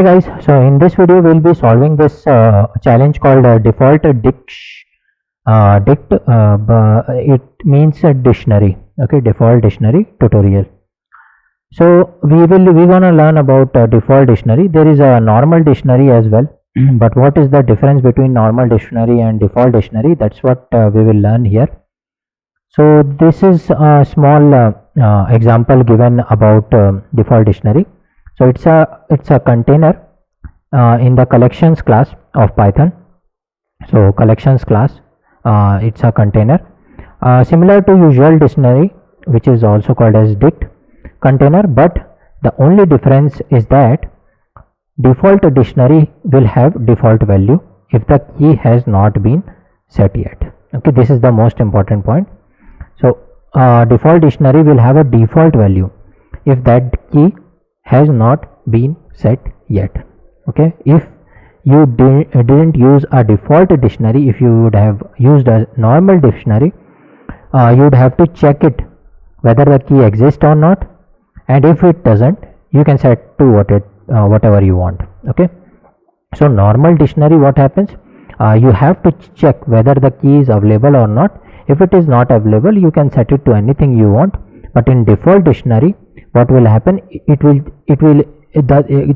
Hey guys, so in this video we'll be solving this challenge called default dict. It means a dictionary. Okay, default dictionary tutorial. So we're gonna learn about default dictionary. There is a normal dictionary as well, but what is the difference between normal dictionary and default dictionary? That's what we will learn here. So this is a small example given about default dictionary. So it's a container in the collections class of Python. So collections class, it's a container similar to usual dictionary, which is also called as dict container, but the only difference is that default dictionary will have default value if the key has not been set yet. Okay, this is the most important point. So default dictionary will have a default value if that key has not been set yet. Okay, if you didn't use a default dictionary, if you would have used a normal dictionary, you would have to check it whether the key exists or not, and if it doesn't, you can set to whatever you want. Okay, so normal dictionary, what happens, you have to check whether the key is available or not. If it is not available, you can set it to anything you want, but in default dictionary, what will happen, it will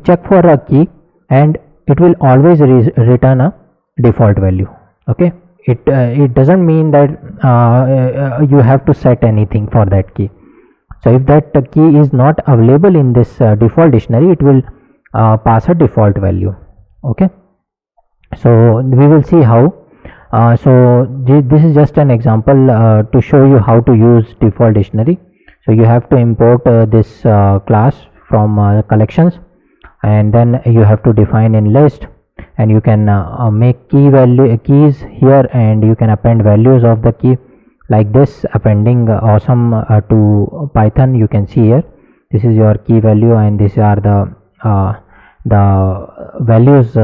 check for a key and it will always return a default value. Okay, it doesn't mean that you have to set anything for that key. So if that key is not available in this default dictionary, it will pass a default value. Okay, so we will see how. So this is just an example to show you how to use default dictionary. So you have to import this class from collections, and then you have to define in list, and you can make keys here, and you can append values of the key like this, appending awesome to Python. You can see here, this is your key value, and these are the values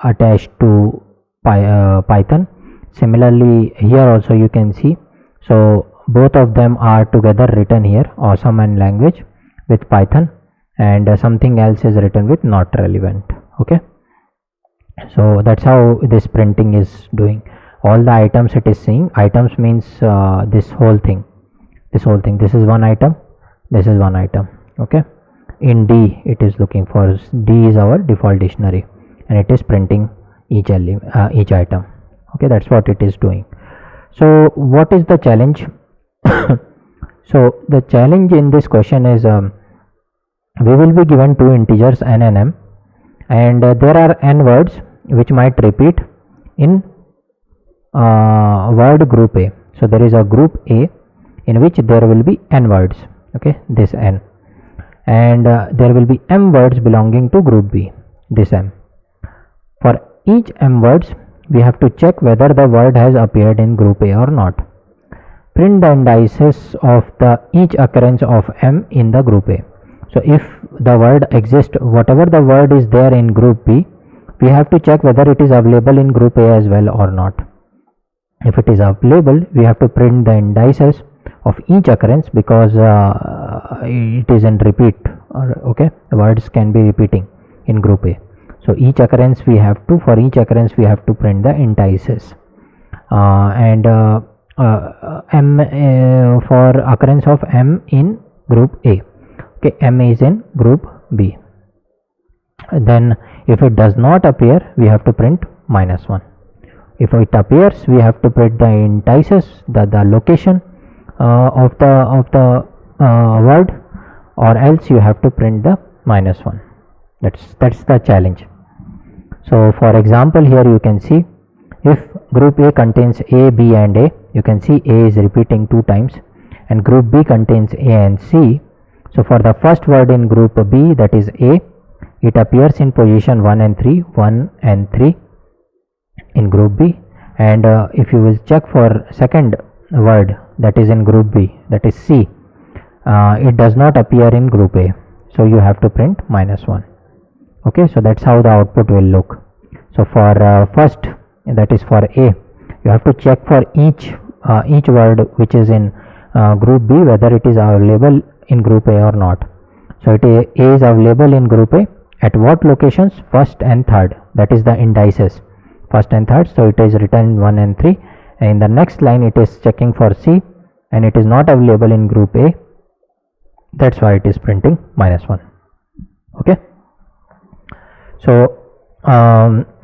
attached to Python. Similarly here also you can see, so both of them are together written here, awesome and language with Python, and something else is written with not relevant. Okay, so that's how this printing is doing. All the items it is seeing, items means this whole thing, this is one item, this is one item. Okay, in D it is looking for, D is our default dictionary, and it is printing each item. Okay, that's what it is doing. So what is the challenge? So the challenge in this question is, we will be given two integers n and m, and there are n words which might repeat in word group A. So there is a group A in which there will be n words. Okay, this n, and there will be m words belonging to group B, this m. For each m words, we have to check whether the word has appeared in group A or not. Print the indices of each occurrence of m in the group A. So if the word exists, whatever the word is there in group B, we have to check whether it is available in group A as well or not. If it is available, we have to print the indices of each occurrence, because it is in repeat. Okay, the words can be repeating in group A. So each occurrence for each occurrence we have to print the indices, and m for occurrence of m in group A. Okay, m is in group B. Then if it does not appear, we have to print -1. If it appears, we have to print the indices, the location of the word, or else you have to print the -1. That's the challenge. So for example, here you can see, if group A contains A, B and A, you can see A is repeating 2 times, and group B contains A and C. So for the first word in group B, that is A, it appears in position 1 and 3 in group B, and if you will check for second word that is in group B, that is C, it does not appear in group A, so you have to print -1. Okay, so that's how the output will look. So for first, that is for A, you have to check for each word which is in group B whether it is available in group A or not. So A is available in group A, At what locations? First and third, that is the indices, first and third. So it is written 1 and 3, and in the next line it is checking for C, and it is not available in group A, that's why it is printing -1. Okay, so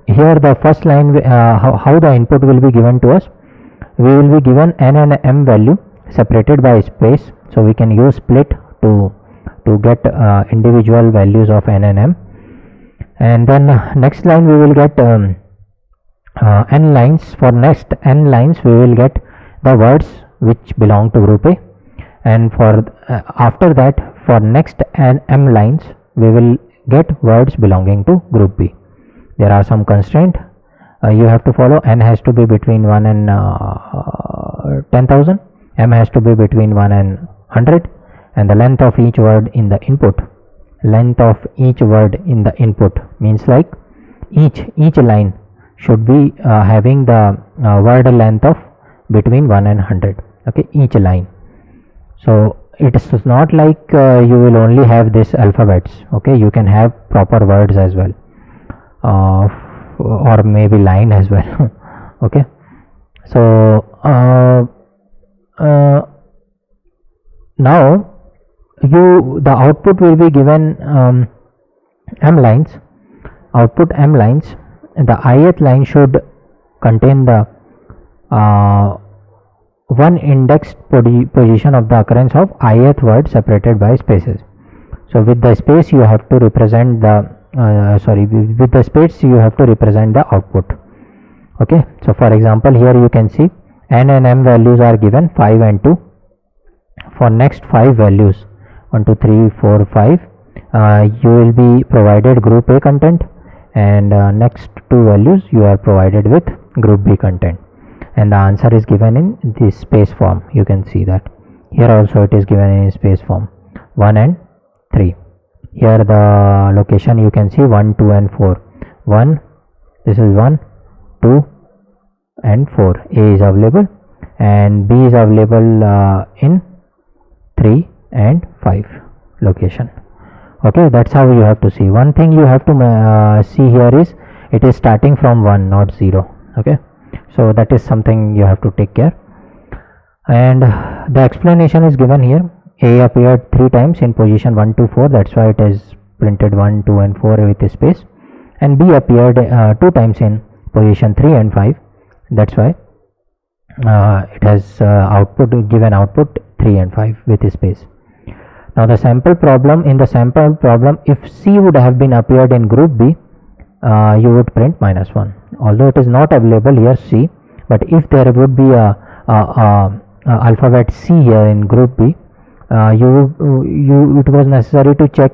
here the first line, how the input will be given to us, we will be given n and m value separated by space, so we can use split to get individual values of n and m, and then next line we will get n lines. For next n lines we will get the words which belong to group A, and for after that, for next m lines we will get words belonging to group B. There are some constraint you have to follow. N has to be between 1 and 10,000, m has to be between 1 and 100, and the length of each word in the input, length of each word in the input means like each line should be having the word length of between 1 and 100. Okay, each line. So it is not like you will only have this alphabets. Okay, you can have proper words as well, or maybe line as well. Okay, so now the output will be given m lines, output m lines. The ith line should contain the one indexed position of the occurrence of ith word separated by spaces. So with the space you have to represent the with the space you have to represent the output. Okay, so for example, here you can see n and m values are given 5 and 2. For next 5 values, 1 2 3 4 5, you will be provided group A content, and next 2 values you are provided with group B content, and the answer is given in this space form. You can see that here also it is given in space form, 1 and 3. Here the location you can see 1 2 and 4. 1, this is 1 2 and 4. A is available and B is available in 3 and 5 location. Okay, that's how you have to see. One thing you have to see here is it is starting from 1, not 0. Okay, so that is something you have to take care, and the explanation is given here. A appeared 3 times in position 1 to 4, that's why it is printed 1 2 and 4 with a space, and B appeared 2 times in position 3 and 5, that's why it has given output 3 and 5 with a space. Now the sample problem, in the sample problem, if C would have been appeared in group B, you would print -1, although it is not available here C, but if there would be a alphabet C here in group B, it was necessary to check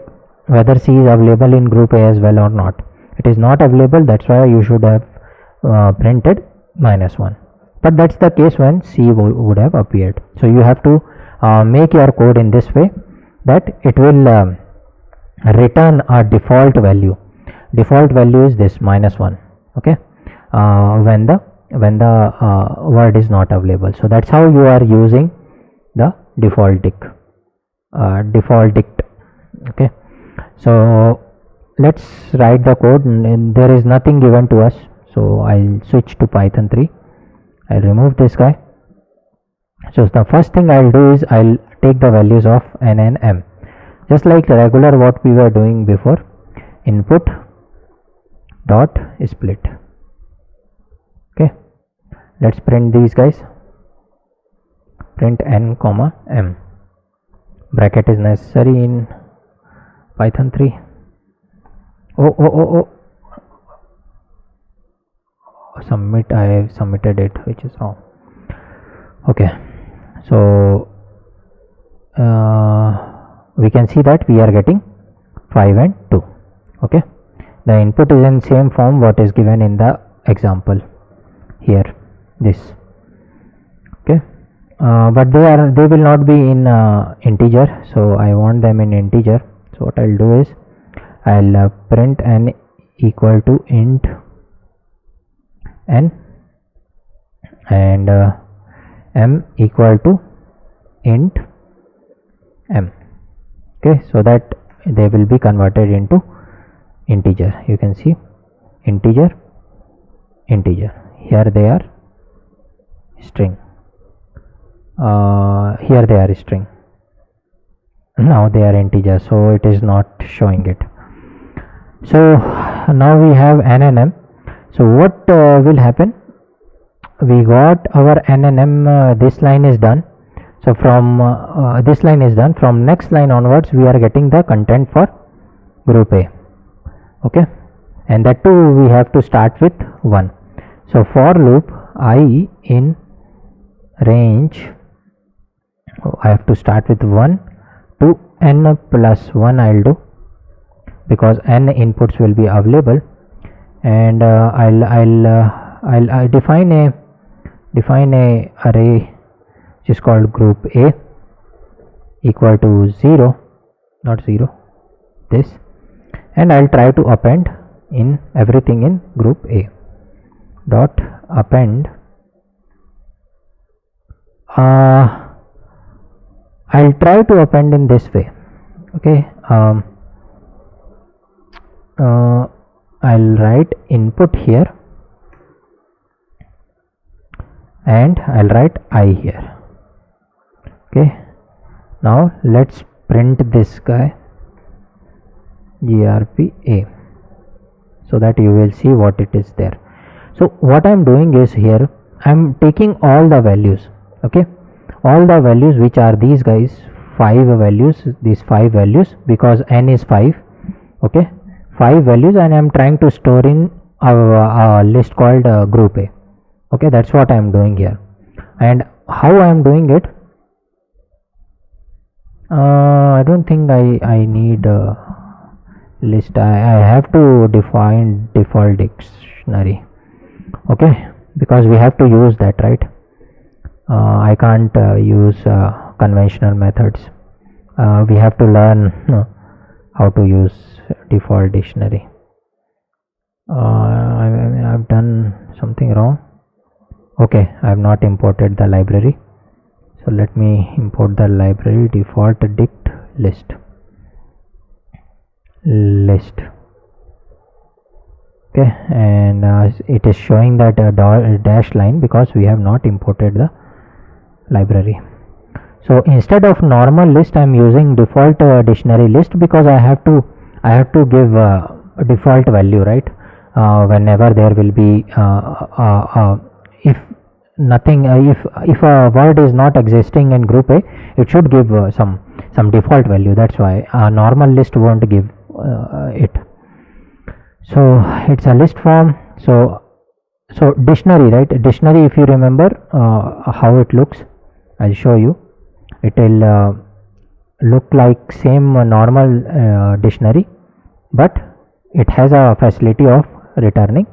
whether C is available in group A as well or not. It is not available, that's why you should have printed -1, but that's the case when C would have appeared. So you have to make your code in this way that it will return a default value. Default value is this -1. Okay, when the word is not available. So that's how you are using the default dict. Okay, so let's write the code, and there is nothing given to us, so I'll switch to Python 3. I'll remove this guy. So the first thing I'll do is I'll take the values of n and m, just like regular what we were doing before. Input dot split. Okay, let's print these guys. Print n comma m. Bracket is necessary in Python 3. Oh, submit. I have submitted it, which is wrong. Okay, so we can see that we are getting 5 and 2. Okay, the input is in same form what is given in the example here, this. Okay, but they will not be in integer, so I want them in integer. So what I'll do is I'll print n equal to int n and m equal to int m. Okay, so that they will be converted into integer. You can see integer, integer. Here they are string. Here they are string. Now they are integer, so it is not showing it. So now we have n and m. So what will happen? We got our n and m. This line is done. So from this line is done. From next line onwards, we are getting the content for group A. Okay, and that too we have to start with 1. So for loop I in range, I have to start with 1 to n plus 1. I'll do, because n inputs will be available, and I'll define a array which is called group A equal to 0, not 0, this, and I'll try to append in everything in group A. Dot append. I'll try to append in this way. Okay, I'll write input here and I'll write I here. Okay, now let's print this guy grp A, so that you will see what it is there. So what I'm doing is, here I'm taking all the values. Okay, all the values which are these guys, 5 values, these 5 values, because n is 5. Okay, 5 values, and I'm trying to store in a list called group A. Okay, that's what I'm doing here. And how I'm doing it, I don't think I need a list. I have to define default dictionary. Okay, because we have to use that, right? I can't use conventional methods. We have to learn how to use default dictionary. I've done something wrong. Okay, I have not imported the library, so let me import the library default dict list. Okay, and it is showing that dash line because we have not imported the library. So instead of normal list, I am using default dictionary list, because I have to give a default value, right? Whenever there will be if nothing, if a word is not existing in group A, it should give some default value. That's why a normal list won't give it. So it's a list form. So dictionary, right? Dictionary, if you remember how it looks, I'll show you. It will look like same normal dictionary, but it has a facility of returning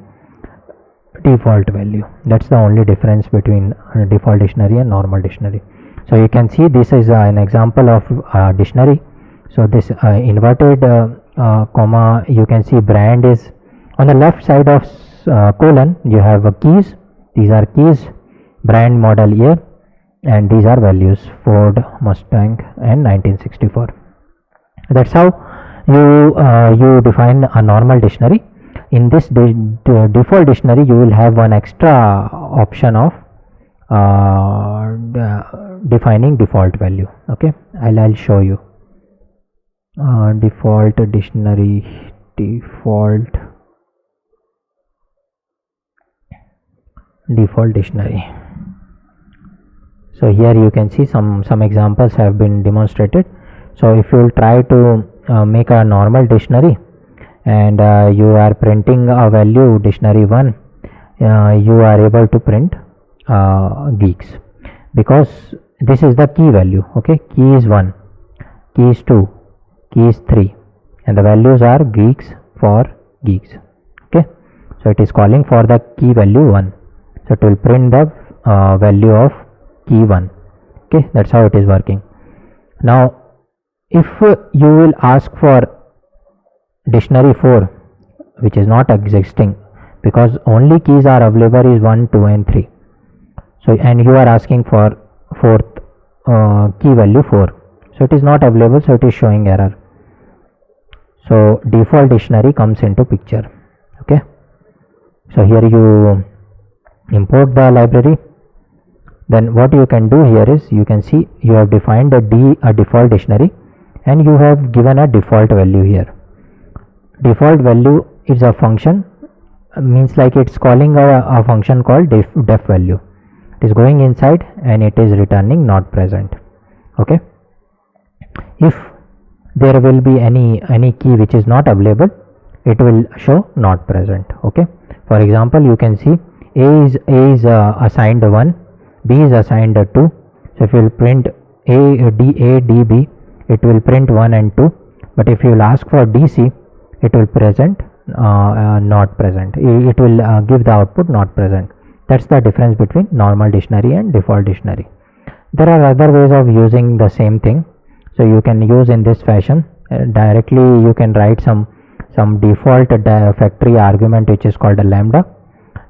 default value. That's the only difference between default dictionary and normal dictionary. So you can see this is an example of dictionary. So this inverted comma, you can see brand is on the left side of colon. You have keys. These are keys, brand, model, year, and these are values, Ford, Mustang, and 1964. That's how you define a normal dictionary. In this default dictionary, you will have one extra option of defining default value. Okay, I'll show you. Default dictionary, default dictionary. So here you can see some examples have been demonstrated. So if you will try to make a normal dictionary, and you are printing a value dictionary 1, you are able to print geeks, because this is the key value. Okay, key is 1, key is 2, key is 3, and the values are geeks for geeks. Okay, so it is calling for the key value 1, so it will print the value of key 1. Okay, that's how it is working. Now if you will ask for dictionary 4, which is not existing, because only keys are available is 1, 2, and 3. So and you are asking for fourth key value 4, so it is not available, so it is showing error. So default dictionary comes into picture. Okay, so here you import the library. Then what you can do here is, you can see you have defined a default dictionary, and you have given a default value here. Default value is a function, means like it's calling a function called def value. It is going inside and it is returning not present. Okay, if there will be any key which is not available, it will show not present. Okay, for example, you can see a is assigned 1, b is assigned 2. So if you will print d b, it will print 1 and 2, but if you will ask for dc, it will present not present. It will give the output not present. That's the difference between normal dictionary and default dictionary. There are other ways of using the same thing. So you can use in this fashion. Directly you can write some default factory argument which is called a lambda,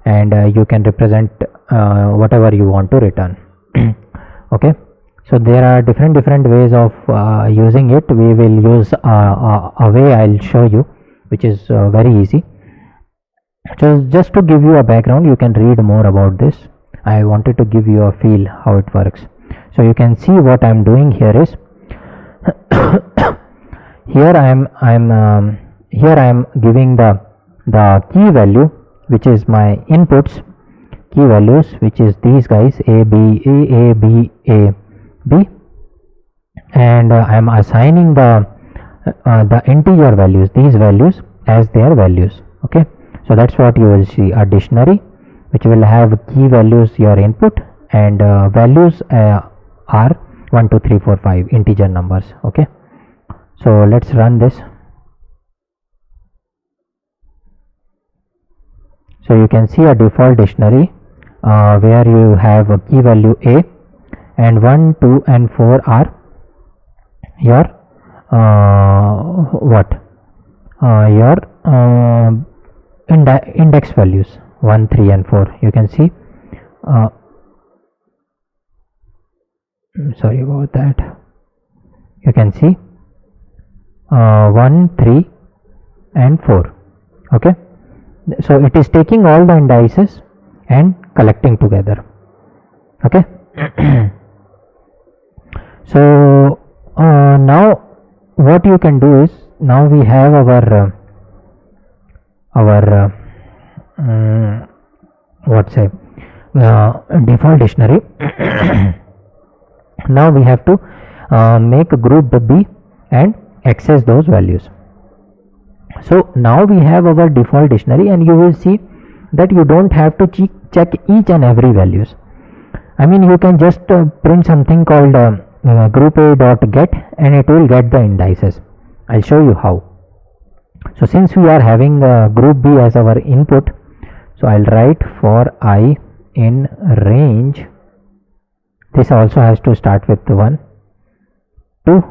and you can represent whatever you want to return. Okay, so there are different ways of using it. We will use a way I'll show you, which is very easy. So just to give you a background, you can read more about this. I wanted to give you a feel how it works. So you can see what I'm doing here is here I am giving the key value, which is my inputs key values, which is these guys a b, and I am assigning the integer values, these values, as their values. Okay, so that's what you will see, a dictionary which will have key values, your input, and values are 1 2 3 4 5 integer numbers. Okay, so let's run this. So you can see a default dictionary where you have a key value a, and 1 2 and 4 are your your index values, 1 3 and 4. You can see sorry about that. You can see 1 3 and 4. Okay, so it is taking all the indices and collecting together. Okay. So now what you can do is, now we have our default dictionary. Now we have to make a group B and access those values. So now we have our default dictionary, and you will see that you don't have to check each and every values. I mean, you can just print something called group A dot get, and it will get the indices. I'll show you how. So since we are having group B as our input, so I'll write for I in range. This also has to start with 1 to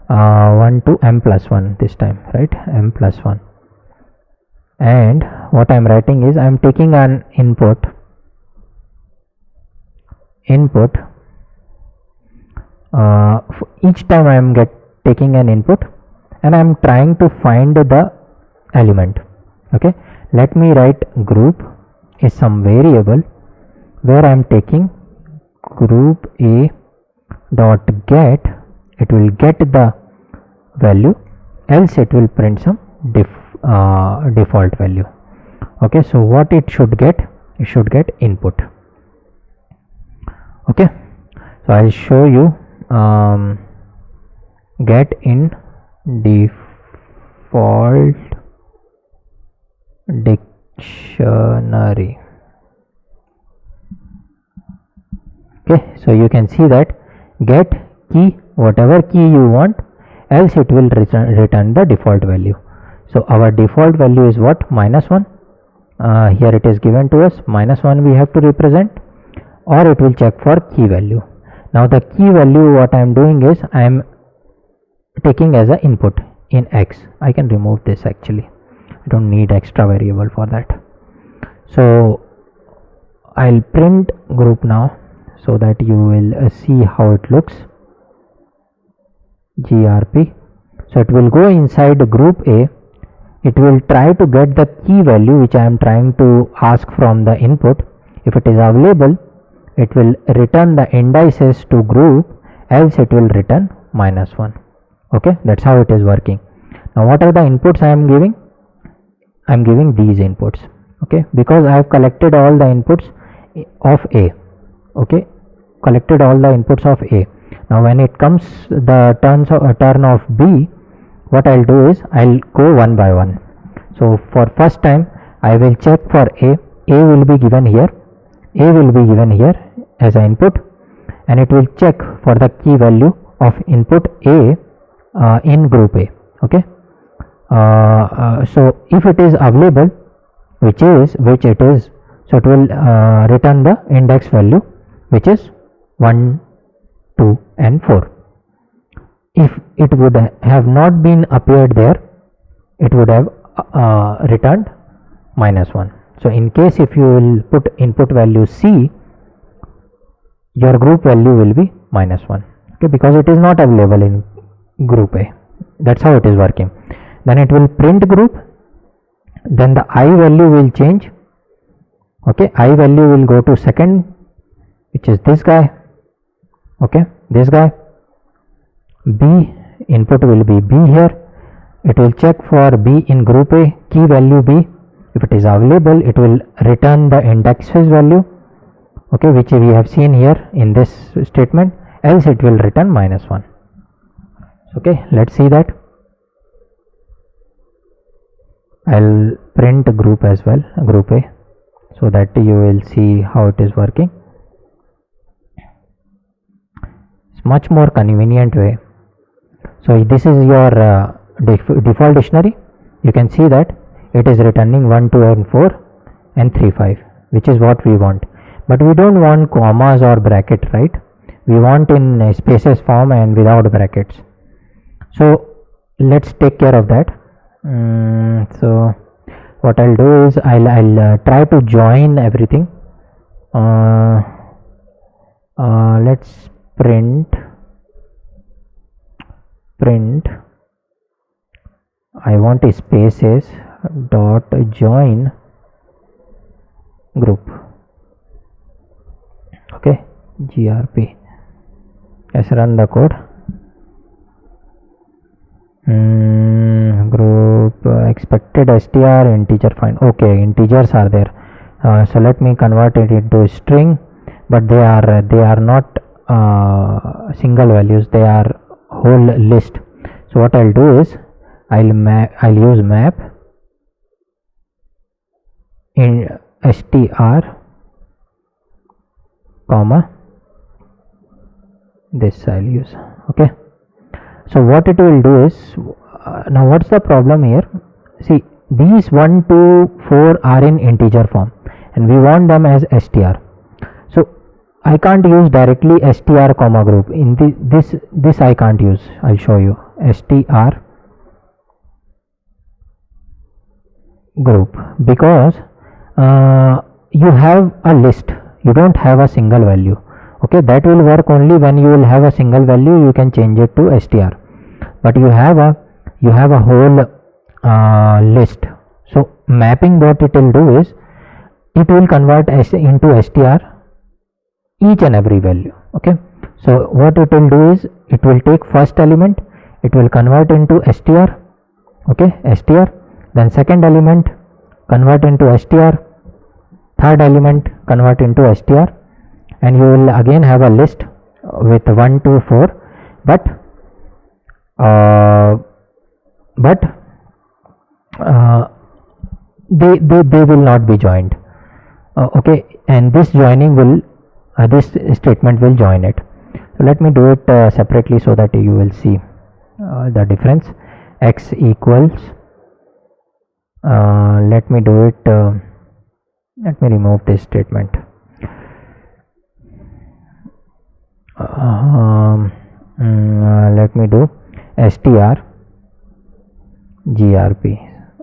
1 to m plus 1 this time, right? M plus 1. And what I'm writing is, I'm taking an input each time I'm taking an input, and I'm trying to find the element. Okay, let me write group is some variable where I'm taking group A dot get. It will get the value, else it will print some default value. Okay, so what it should get? It should get input. Okay, so I'll show you get in default dictionary. Okay, so you can see that get key, whatever key you want, else it will return the default value. So our default value is what? -1. Here it is given to us, -1 we have to represent, or it will check for key value. Now the key value, what I am doing is, I am taking as an input in X. I can remove this actually, I don't need extra variable for that. So I'll print group now, so that you will see how it looks. grp. So it will go inside group A. It will try to get the key value which I am trying to ask from the input. If it is available, it will return the indices to group, else it will return -1. Okay, that's how it is working. Now what are the inputs I am giving? I am giving these inputs. Okay, because I have collected all the inputs of A. Okay, collected all the inputs of A. Now when it comes the turn of B, what I'll do is I'll go one by one. So for first time I will check for A. A will be given here. A will be given here as an input, and it will check for the key value of input A in group A. Okay. So if it is available, which it is, so it will return the index value, which is 1, 2 and 4. If it would have not been appeared there, it would have returned -1. So in case if you will put input value C, your group value will be -1. Okay, because it is not available in group A. That's how it is working. Then it will print group, then the I value will change. Okay, I value will go to second, which is this guy. Okay, this guy. B input will be B here. It will check for B in group A, key value B. If it is available, it will return the indexes value, okay, which we have seen here in this statement, else it will return -1. Okay, let's see that. I'll print group as well, group A, so that you will see how it is working. It's much more convenient way. So this is your default dictionary. You can see that it is returning 1, 2 and 4 and 3, 5, which is what we want. But we don't want commas or bracket, right? We want in spaces form and without brackets. So let's take care of that. So what I'll do is I'll try to join everything. Let's print I want a spaces dot join group. Okay, grp. Let's run the code. Group expected str integer find. Okay, integers are there. So let me convert it into string, but they are not single values, they are whole list. So what I'll do is I'll use map in str comma this I'll use. Okay, so what it will do is now what's the problem here? See, these 1, 2, 4 are in integer form and we want them as str. So I can't use directly str comma group in this I can't use. I'll show you. Str group, because you have a list, you don't have a single value. Okay, that will work only when you will have a single value, you can change it to str, but you have a whole list. So mapping, what it will do is it will convert into str each and every value. Okay, so what it will do is it will take first element, it will convert into str. Okay, str, then second element convert into str, third element convert into str, and you will again have a list with 1, 2, 4, but they will not be joined. Okay, and this joining will this statement will join it. So let me do it separately so that you will see the difference. X equals let me do it let me remove this statement. Let me do str grp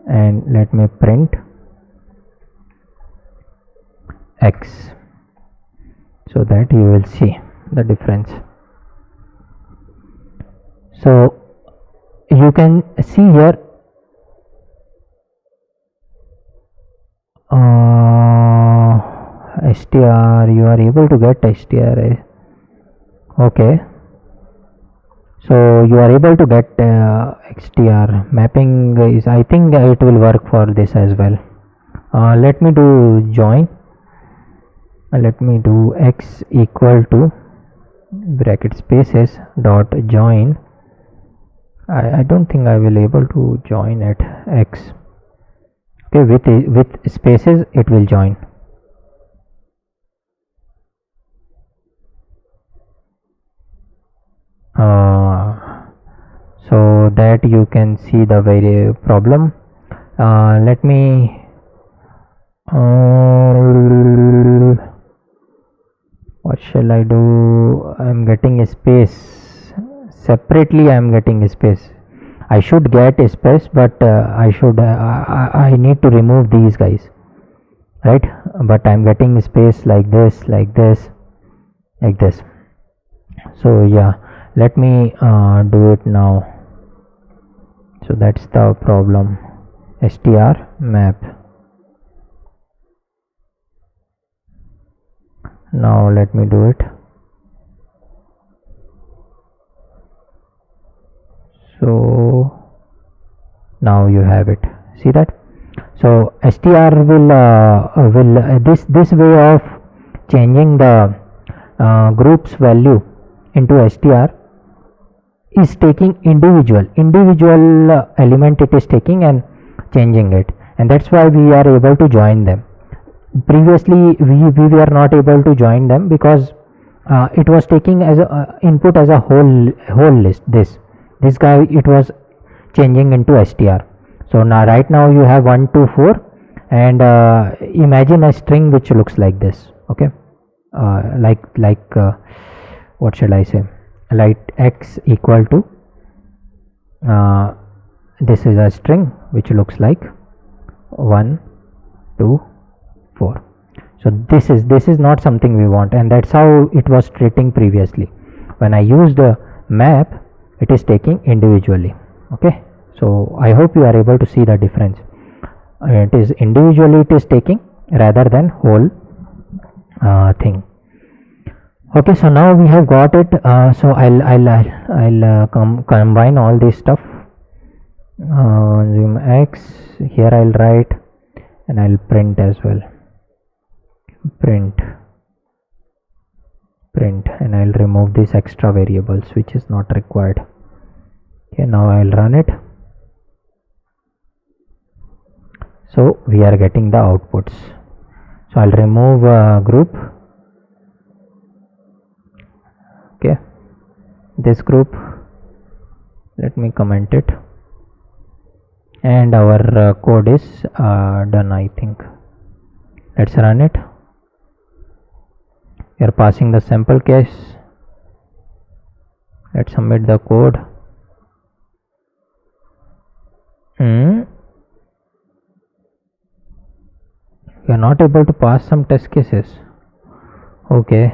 and let me print x, so that you will see the difference. So you can see here str, you are able to get str. Okay, so you are able to get xtr mapping is, I think it will work for this as well. Let me do join. Let me do x equal to bracket spaces dot join. I don't think I will able to join at x. Okay, with spaces it will join. So that you can see the very problem. Let me what shall I do? I'm getting a space separately. I'm getting a space. I should get a space, but I need to remove these guys, right? But I'm getting a space like this, like this, like this. So yeah, let me do it now. So that's the problem. str map. Now let me do it. So now you have it. See that? So str will this way of changing the group's value into str is taking individual element, it is taking and changing it, and that's why we are able to join them. Previously we were not able to join them because it was taking as a input as a whole list. This guy, it was changing into str. So now right now you have 1 2 4, and imagine a string which looks like this. Okay, like what should I say, like x equal to this is a string which looks like 1 2 4. So this is not something we want, and that's how it was treating previously. When I use the map, it is taking individually. Okay, so I hope you are able to see the difference. It is individually it is taking rather than whole thing. Okay, so now we have got it. So I'll combine all this stuff. Zoom x here, I'll write, and I'll print as well. Print, and I'll remove these extra variables which is not required. Okay, now I'll run it. So we are getting the outputs. So I'll remove group. Okay, this group, let me comment it, and our code is done, I think. Let's run it. We are passing the sample case. Let's submit the code. We are not able to pass some test cases. Okay,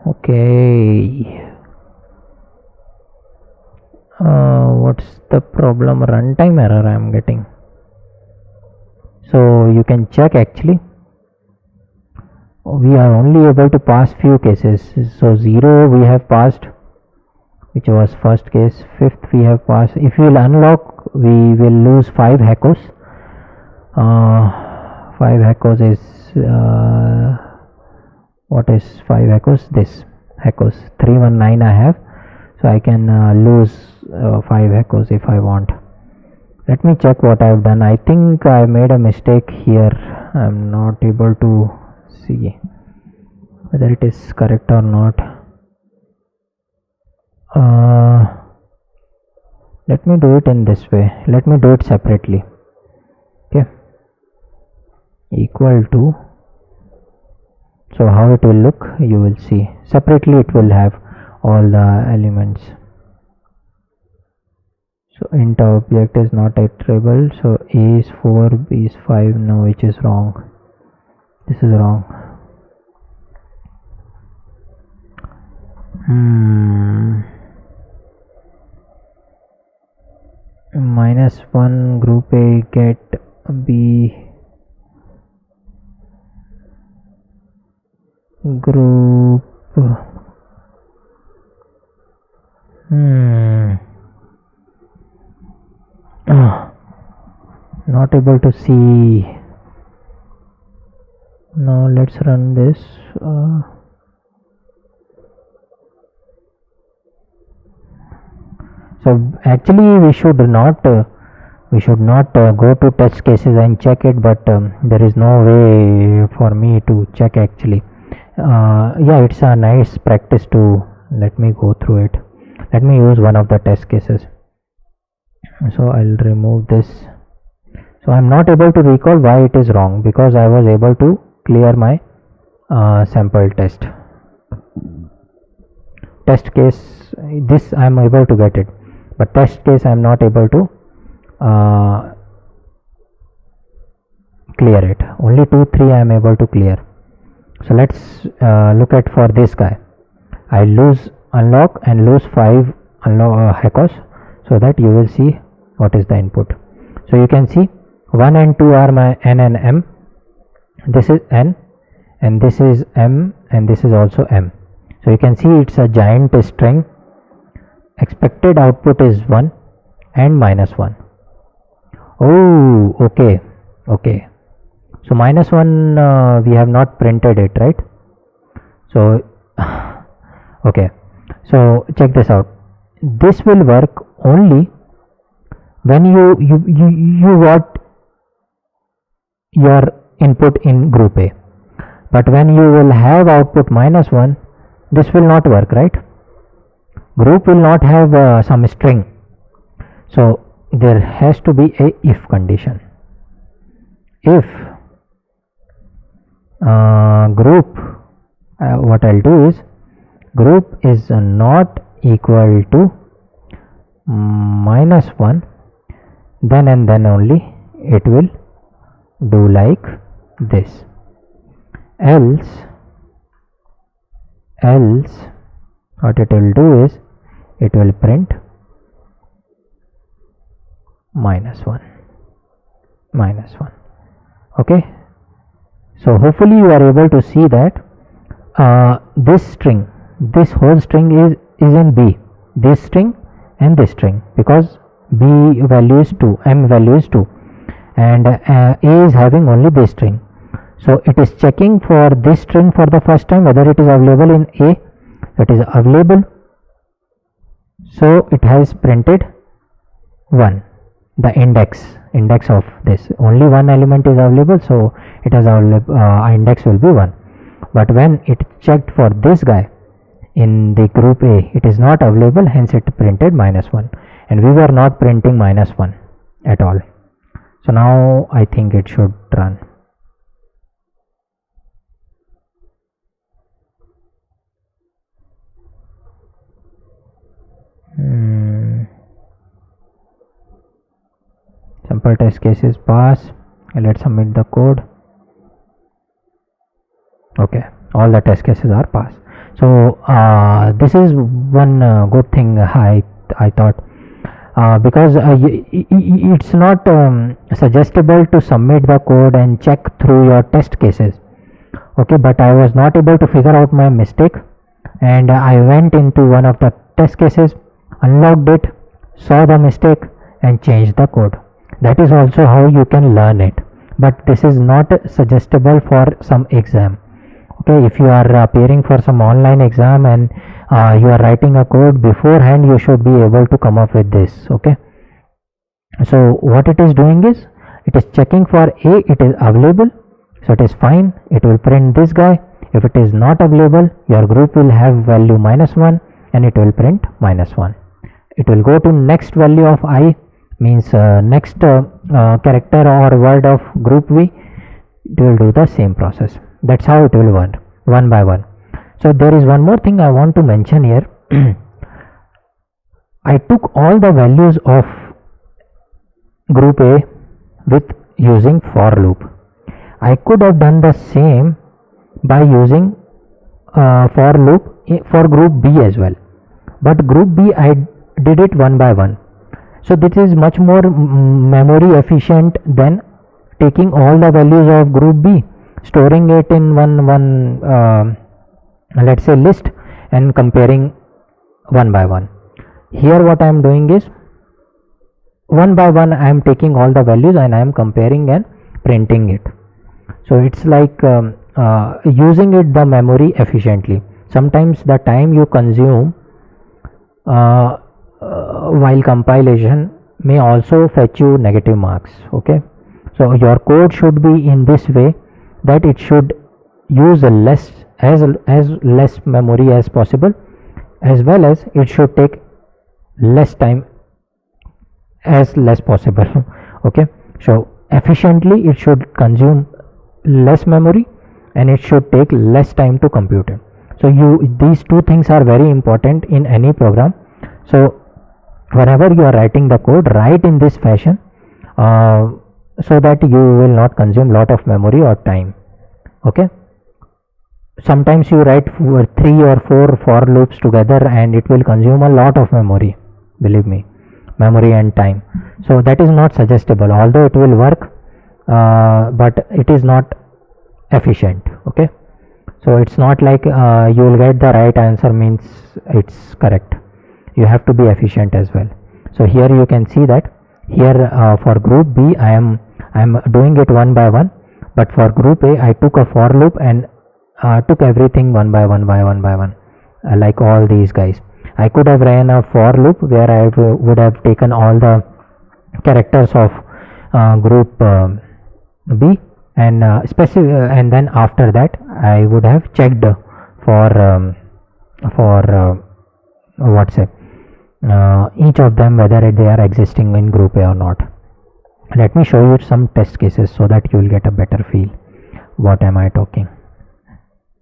okay. What's the problem? Runtime error I am getting. So you can check, actually we are only able to pass few cases. So 0 we have passed, which was first case. 5th we have passed. If we will unlock, we will lose 5 hackos. 5 hackos is what is 5 hackos? This hackos 319 I have, so I can lose 5 hackos if I want. Let me check what I have done. I think I made a mistake here. I am not able to see whether it is correct or not. Let me do it in this way. Let me do it separately. Okay, equal to, so how it will look, you will see. Separately it will have all the elements. So int object is not iterable, so a is 4, b is 5. No, which is wrong. This is wrong. -1 group A get B group not able to see. Now let's run this. So actually we should not go to test cases and check it, but there is no way for me to check actually. Yeah, it's a nice practice to let me go through it. Let me use one of the test cases. So I'll remove this. So I'm not able to recall why it is wrong, because I was able to clear my sample test case. This I'm able to get it, but test case I'm not able to clear it. Only 2 3 I'm able to clear. So let's look at for this guy. I lose unlock and lose 5 hackers, so that you will see what is the input. So you can see 1 and 2 are my n and m. This is n and this is m and this is also m. So you can see it's a giant string. Expected output is 1 and -1. Oh, okay. So -1 we have not printed it, right? So okay, so check this out. This will work only when you got your input in group A, but when you will have output -1, this will not work, right? Group will not have some string, so there has to be a if condition. If group, what I'll do is group is not equal to -1, then and then only it will do like this. Else what it will do is it will print -1. Okay, so hopefully you are able to see that this whole string is in B, this string and this string, because B value is 2, M value is 2, and A is having only this string. So it is checking for this string for the first time whether it is available in A. It is available, so it has printed 1, the index of this. Only one element is available, so it has index will be 1. But when it checked for this guy in the group A, it is not available, hence it printed -1, and we were not printing -1 at all. So now I think it should run. Sample test cases pass. Let's submit the code. Okay, all the test cases are passed. So this is one good thing I thought, because it's not suggestible to submit the code and check through your test cases. Okay, but I was not able to figure out my mistake, and I went into one of the test cases, unlocked it, saw the mistake and changed the code. That is also how you can learn it, but this is not suggestible for some exam. Okay, if you are appearing for some online exam and you are writing a code beforehand, you should be able to come up with this. Okay, so what it is doing is it is checking for A, it is available, so it is fine, it will print this guy. If it is not available, your group will have value -1 and it will print -1. It will go to next value of I, means next character or word of group V. It will do the same process. That's how it will work, one by one. So there is one more thing I want to mention here. I took all the values of group A with using for loop. I could have done the same by using for loop for group B as well, but group B I did it one by one. So this is much more memory efficient than taking all the values of group B, storing it in one let's say list, and comparing one by one. Here what I am doing is one by one I am taking all the values and I am comparing and printing it. So it's like using it the memory efficiently. Sometimes the time you consume while compilation may also fetch you negative marks. Okay, so your code should be in this way that it should use less memory as possible, as well as it should take less time as less possible. Okay, so efficiently it should consume less memory and it should take less time to compute it. So these two things are very important in any program. So whenever you are writing the code, write in this fashion so that you will not consume lot of memory or time. Okay, sometimes you write 3 or 4 for loops together and it will consume a lot of memory, believe me, memory and time. So that is not suggestible, although it will work, but it is not efficient. Okay, so it's not like you will get the right answer means it's correct. You have to be efficient as well. So here you can see that here for group B I am doing it one by one, but for group A I took a for loop and took everything one by one, like all these guys. I could have ran a for loop where I would have taken all the characters of group B and and then after that I would have checked for each of them whether they are existing in group A or not. Let me show you some test cases so that you will get a better feel what am I talking.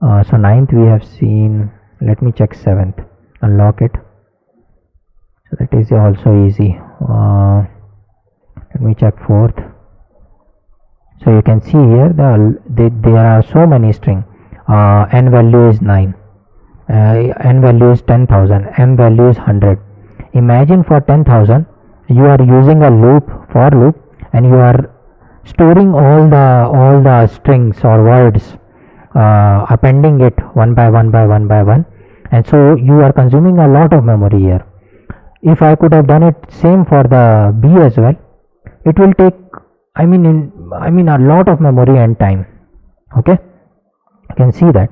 So 9th we have seen. Let me check 7th, unlock it. So that is also easy. Let me check 4th. So you can see here there are so many string. N value is 9, N value is 10,000, M value is 100. Imagine for 10,000 you are using a loop, for loop, and you are storing all the strings or words, appending it one by one, and so you are consuming a lot of memory here. If I could have done it same for the B as well, it will take a lot of memory and time. Okay, you can see that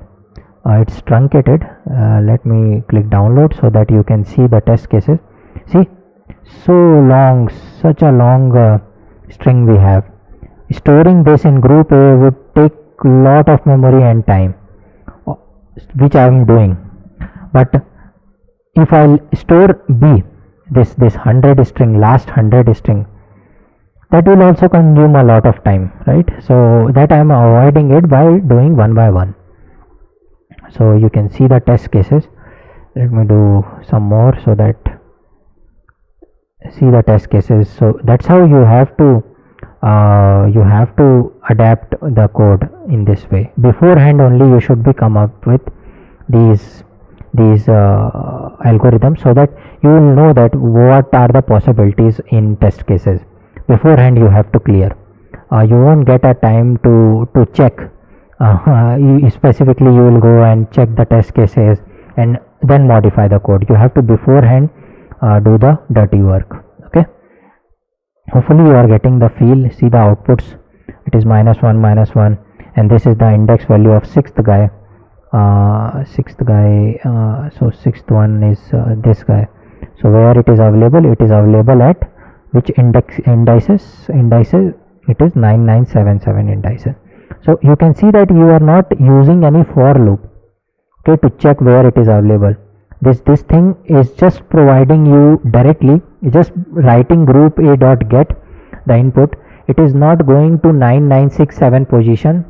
it's truncated. Let me click download so that you can see the test cases. See, so long, such a long string we have. Storing this in group A would take lot of memory and time, which I am doing. But if I store B, this 100 string, last 100 string, that will also consume a lot of time, right? So that I am avoiding it by doing one by one. So you can see the test cases. Let me do some more so that see the test cases. So that's how you have to adapt the code in this way. Beforehand only you should be come up with these algorithms so that you will know that what are the possibilities in test cases. Beforehand you have to clear. You won't get a time to check. Specifically you will go and check the test cases and then modify the code. You have to beforehand do the dirty work. Okay, hopefully you are getting the feel. See the outputs, it is -1, and this is the index value of sixth guy. So sixth one is this guy. So where it is available at which indices? It is 9977 indices. So you can see that you are not using any for loop, okay, to check where it is available. This thing is just providing you directly, just writing group A dot get the input. It is not going to 9967 position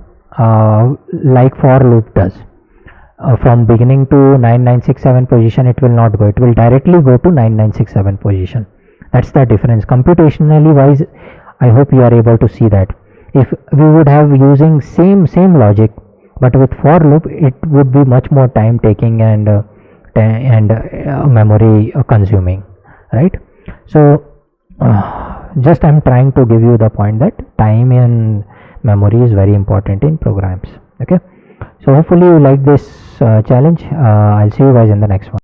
like for loop does. From beginning to 9967 position it will not go. It will directly go to 9967 position. That's the difference. Computationally wise, I hope you are able to see that. If we would have using same logic, but with for loop, it would be much more time taking and memory consuming, right? So just I'm trying to give you the point that time and memory is very important in programs. Okay, so hopefully you like this challenge. I'll see you guys in the next one.